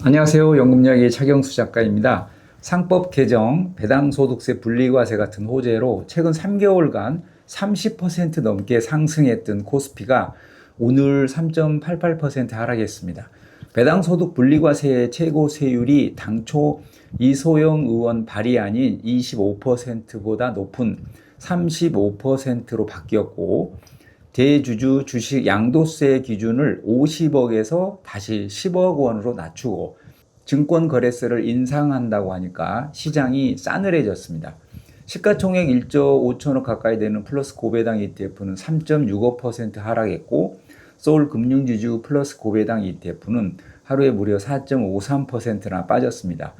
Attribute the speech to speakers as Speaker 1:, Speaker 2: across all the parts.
Speaker 1: 안녕하세요. 연금이야기의 차경수 작가입니다. 상법 개정, 배당소득세 분리과세 같은 호재로 최근 3개월간 30% 넘게 상승했던 코스피가 오늘 3.88% 하락했습니다. 배당소득 분리과세의 최고 세율이 당초 이소영 의원 발의안인 25%보다 높은 35%로 바뀌었고, 대주주 주식 양도세 기준을 50억에서 다시 10억 원으로 낮추고 증권거래세를 인상한다고 하니까 시장이 싸늘해졌습니다. 시가총액 1조 5천억 가까이 되는 플러스 고배당 ETF는 3.65% 하락했고, 서울금융지주 플러스 고배당 ETF는 하루에 무려 4.53%나 빠졌습니다.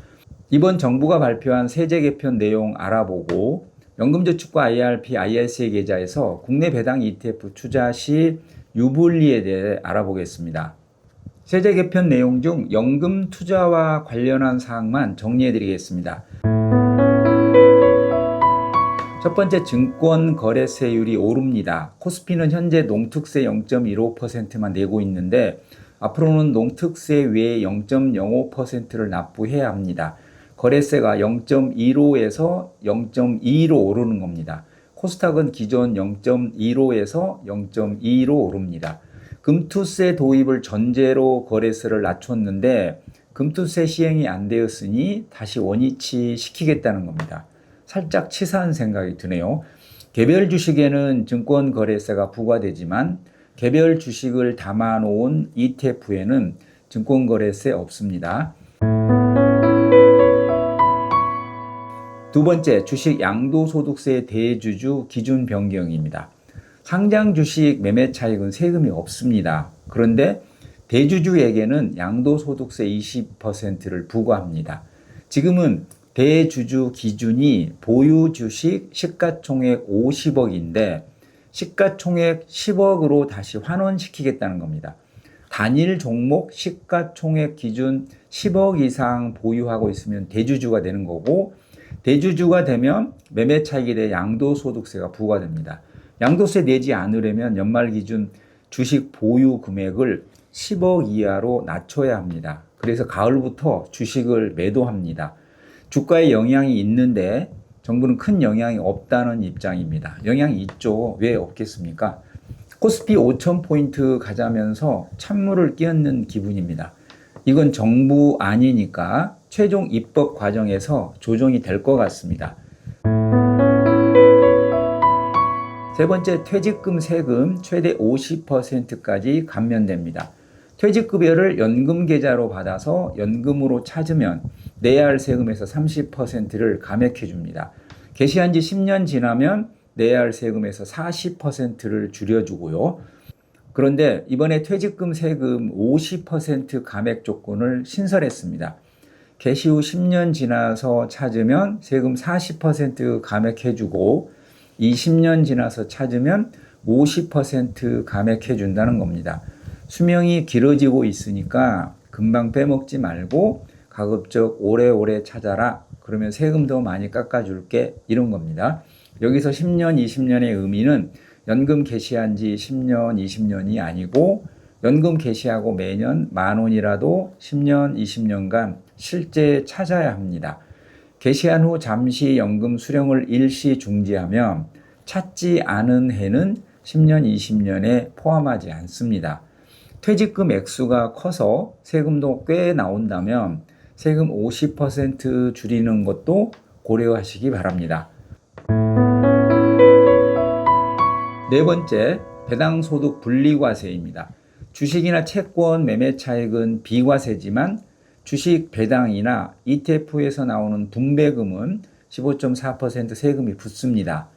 Speaker 1: 이번 정부가 발표한 세제 개편 내용 알아보고 연금저축과 IRP, ISA 계좌에서 국내 배당 ETF 투자 시 유불리에 대해 알아보겠습니다. 세제 개편 내용 중 연금 투자와 관련한 사항만 정리해 드리겠습니다. 첫 번째, 증권 거래세율이 오릅니다. 코스피는 현재 농특세 0.15%만 내고 있는데 앞으로는 농특세 외에 0.05%를 납부해야 합니다. 거래세가 0.15에서 0.22로 오르는 겁니다. 코스닥은 기존 0.15에서 0.22로 오릅니다. 금투세 도입을 전제로 거래세를 낮췄는데 금투세 시행이 안 되었으니 다시 원위치 시키겠다는 겁니다. 살짝 치사한 생각이 드네요. 개별 주식에는 증권거래세가 부과되지만 개별 주식을 담아놓은 ETF에는 증권거래세 없습니다. 두 번째, 주식 양도소득세 대주주 기준 변경입니다. 상장 주식 매매 차익은 세금이 없습니다. 그런데 대주주에게는 양도소득세 20%를 부과합니다. 지금은 대주주 기준이 보유 주식 시가총액 50억인데 시가총액 10억으로 다시 환원시키겠다는 겁니다. 단일 종목 시가총액 기준 10억 이상 보유하고 있으면 대주주가 되는 거고, 대주주가 되면 매매 차익에 대해 양도소득세가 부과됩니다. 양도세 내지 않으려면 연말 기준 주식 보유 금액을 10억 이하로 낮춰야 합니다. 그래서 가을부터 주식을 매도합니다. 주가에 영향이 있는데 정부는 큰 영향이 없다는 입장입니다. 영향이 있죠. 왜 없겠습니까? 코스피 5,000포인트 가자면서 찬물을 끼얹는 기분입니다. 이건 정부 아니니까 최종 입법 과정에서 조정이 될 것 같습니다. 세 번째, 퇴직금 세금 최대 50%까지 감면됩니다. 퇴직급여를 연금계좌로 받아서 연금으로 찾으면 내야 할 세금에서 30%를 감액해 줍니다. 개시한 지 10년 지나면 내야 할 세금에서 40%를 줄여주고요. 그런데 이번에 퇴직금 세금 50% 감액 조건을 신설했습니다. 개시 후 10년 지나서 찾으면 세금 40% 감액해주고 20년 지나서 찾으면 50% 감액해준다는 겁니다. 수명이 길어지고 있으니까 금방 빼먹지 말고 가급적 오래오래 찾아라. 그러면 세금 더 많이 깎아줄게. 이런 겁니다. 여기서 10년, 20년의 의미는 연금 개시한 지 10년, 20년이 아니고 연금 개시하고 매년 10,000원이라도 10년, 20년간 실제 찾아야 합니다. 개시한 후 잠시 연금 수령을 일시 중지하면 찾지 않은 해는 10년, 20년에 포함하지 않습니다. 퇴직금 액수가 커서 세금도 꽤 나온다면 세금 50% 줄이는 것도 고려하시기 바랍니다. 네 번째, 배당소득 분리과세입니다. 주식이나 채권 매매 차익은 비과세지만 주식 배당이나 ETF에서 나오는 분배금은 15.4% 세금이 붙습니다.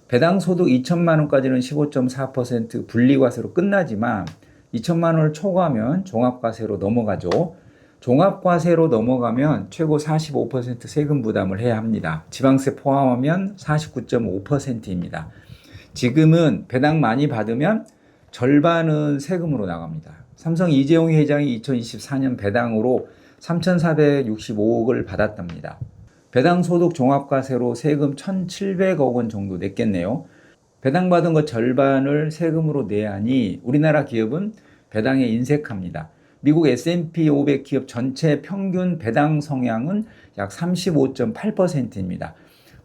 Speaker 1: 배당소득 2천만 원까지는 15.4% 분리과세로 끝나지만 2천만 원을 초과하면 종합과세로 넘어가죠. 종합과세로 넘어가면 최고 45% 세금 부담을 해야 합니다. 지방세 포함하면 49.5%입니다. 지금은 배당 많이 받으면 절반은 세금으로 나갑니다. 삼성 이재용 회장이 2024년 배당으로 3,465억을 받았답니다. 배당소득 종합과세로 세금 1,700억 원 정도 냈겠네요. 배당받은 것 절반을 세금으로 내야 하니 우리나라 기업은 배당에 인색합니다. 미국 S&P 500 기업 전체 평균 배당 성향은 약 35.8%입니다.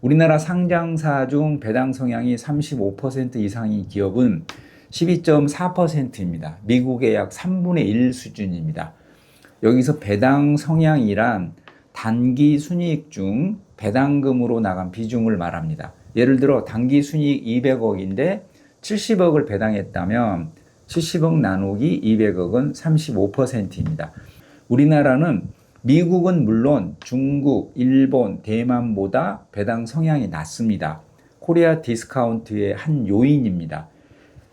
Speaker 1: 우리나라 상장사 중 배당 성향이 35% 이상인 기업은 12.4%입니다. 미국의 약 3분의 1 수준입니다. 여기서 배당 성향이란 단기 순이익 중 배당금으로 나간 비중을 말합니다. 예를 들어 단기 순이익 200억인데 70억을 배당했다면 70억 나누기 200억은 35%입니다. 우리나라는 미국은 물론 중국, 일본, 대만보다 배당 성향이 낮습니다. 코리아 디스카운트의 한 요인입니다.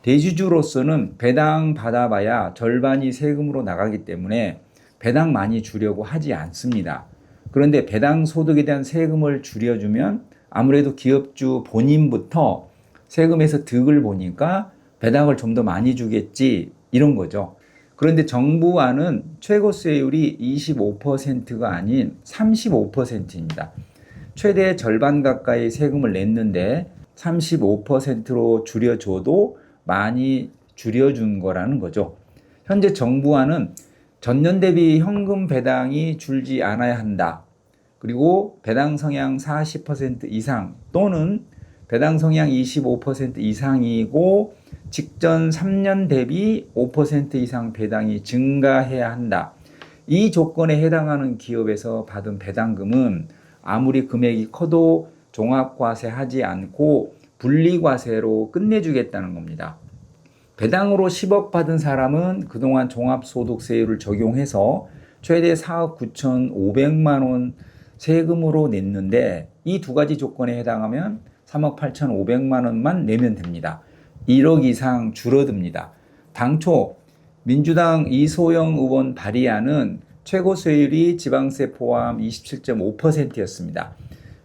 Speaker 1: 대주주로서는 배당 받아봐야 절반이 세금으로 나가기 때문에 배당 많이 주려고 하지 않습니다. 그런데 배당 소득에 대한 세금을 줄여주면 아무래도 기업주 본인부터 세금에서 득을 보니까 배당을 좀 더 많이 주겠지 이런 거죠. 그런데 정부안은 최고세율이 25%가 아닌 35%입니다. 최대 절반 가까이 세금을 냈는데 35%로 줄여줘도 많이 줄여준 거라는 거죠. 현재 정부안은 전년 대비 현금 배당이 줄지 않아야 한다. 그리고 배당 성향 40% 이상 또는 배당 성향 25% 이상이고 직전 3년 대비 5% 이상 배당이 증가해야 한다. 이 조건에 해당하는 기업에서 받은 배당금은 아무리 금액이 커도 종합과세하지 않고 분리과세로 끝내주겠다는 겁니다. 배당으로 10억 받은 사람은 그동안 종합소득세율을 적용해서 최대 4억 9,500만 원 세금으로 냈는데 이 두 가지 조건에 해당하면 3억 8,500만 원만 내면 됩니다. 1억 이상 줄어듭니다. 당초 민주당 이소영 의원 발의안은 최고세율이 지방세 포함 27.5%였습니다.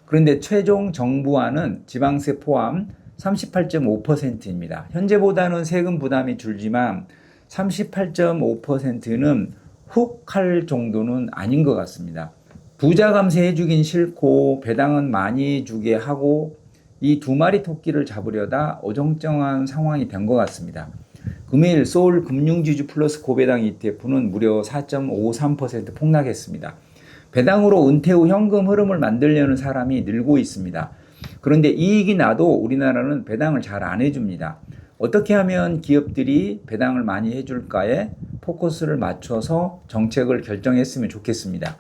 Speaker 1: 그런데 최종 정부안은 지방세 포함 38.5%입니다. 현재보다는 세금 부담이 줄지만 38.5%는 훅 할 정도는 아닌 것 같습니다. 부자 감세해 주긴 싫고 배당은 많이 주게 하고 이 두 마리 토끼를 잡으려다 어정쩡한 상황이 된 것 같습니다. 금일 서울 금융지주 플러스 고배당 ETF는 무려 4.53% 폭락했습니다. 배당으로 은퇴 후 현금 흐름을 만들려는 사람이 늘고 있습니다. 그런데 이익이 나도 우리나라는 배당을 잘 안 해줍니다. 어떻게 하면 기업들이 배당을 많이 해줄까에 포커스를 맞춰서 정책을 결정했으면 좋겠습니다.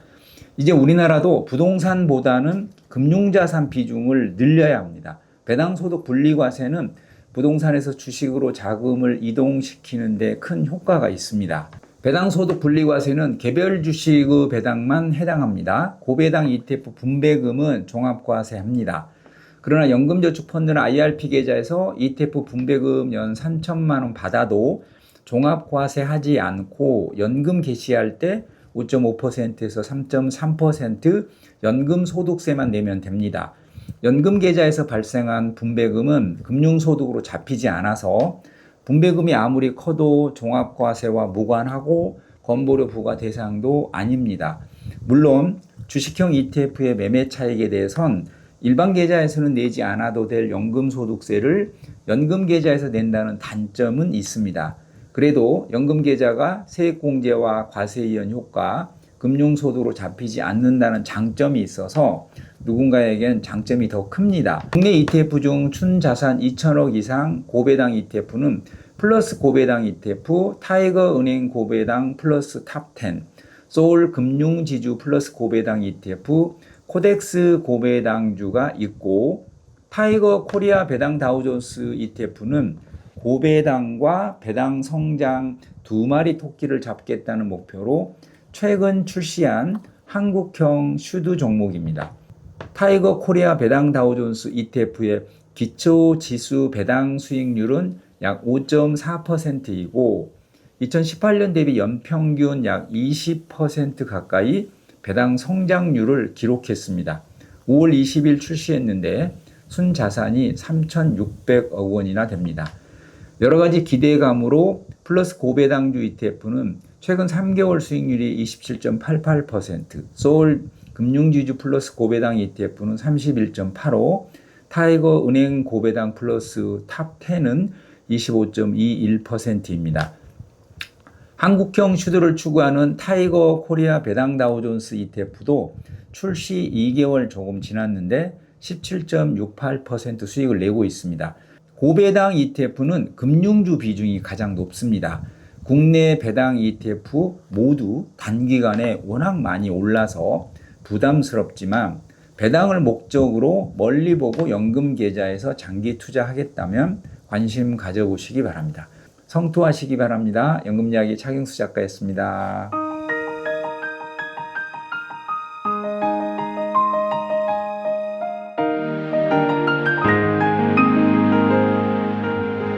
Speaker 1: 이제 우리나라도 부동산보다는 금융자산 비중을 늘려야 합니다. 배당소득 분리과세는 부동산에서 주식으로 자금을 이동시키는 데 큰 효과가 있습니다. 배당소득 분리과세는 개별 주식의 배당만 해당합니다. 고배당 ETF 분배금은 종합과세합니다. 그러나 연금저축펀드나 IRP 계좌에서 ETF 분배금 연 3천만 원 받아도 종합과세하지 않고 연금 개시할 때 5.5%에서 3.3% 연금소득세만 내면 됩니다. 연금 계좌에서 발생한 분배금은 금융소득으로 잡히지 않아서 분배금이 아무리 커도 종합과세와 무관하고 건보료 부과 대상도 아닙니다. 물론 주식형 ETF의 매매 차익에 대해선 일반 계좌에서는 내지 않아도 될 연금소득세를 연금 계좌에서 낸다는 단점은 있습니다. 그래도 연금 계좌가 세액공제와 과세이연 효과, 금융소득으로 잡히지 않는다는 장점이 있어서 누군가에겐 장점이 더 큽니다. 국내 ETF 중 춘자산 2천억 이상 고배당 ETF는 플러스 고배당 ETF, 타이거 은행 고배당 플러스 탑10, 서울 금융지주 플러스 고배당 ETF, 코덱스 고배당주가 있고 타이거 코리아 배당 다우존스 ETF는 고배당과 배당 성장 두 마리 토끼를 잡겠다는 목표로 최근 출시한 한국형 슈드 종목입니다. 타이거 코리아 배당 다우존스 ETF의 기초 지수 배당 수익률은 약 5.4%이고 2018년 대비 연평균 약 20% 가까이 배당 성장률을 기록했습니다. 5월 20일 출시했는데 순자산이 3,600억 원이나 됩니다. 여러 가지 기대감으로 플러스 고배당주 ETF는 최근 3개월 수익률이 27.88%, 서울 금융지주 플러스 고배당 ETF는 31.85%, 타이거 은행 고배당 플러스 탑10은 25.21%입니다. 한국형 슈드를 추구하는 타이거 코리아 배당 다우존스 ETF도 출시 2개월 조금 지났는데 17.68% 수익을 내고 있습니다. 고배당 ETF는 금융주 비중이 가장 높습니다. 국내 배당 ETF 모두 단기간에 워낙 많이 올라서 부담스럽지만 배당을 목적으로 멀리 보고 연금 계좌에서 장기 투자하겠다면 관심 가져보시기 바랍니다. 성투하시기 바랍니다. 연금이야기 차경수 작가였습니다.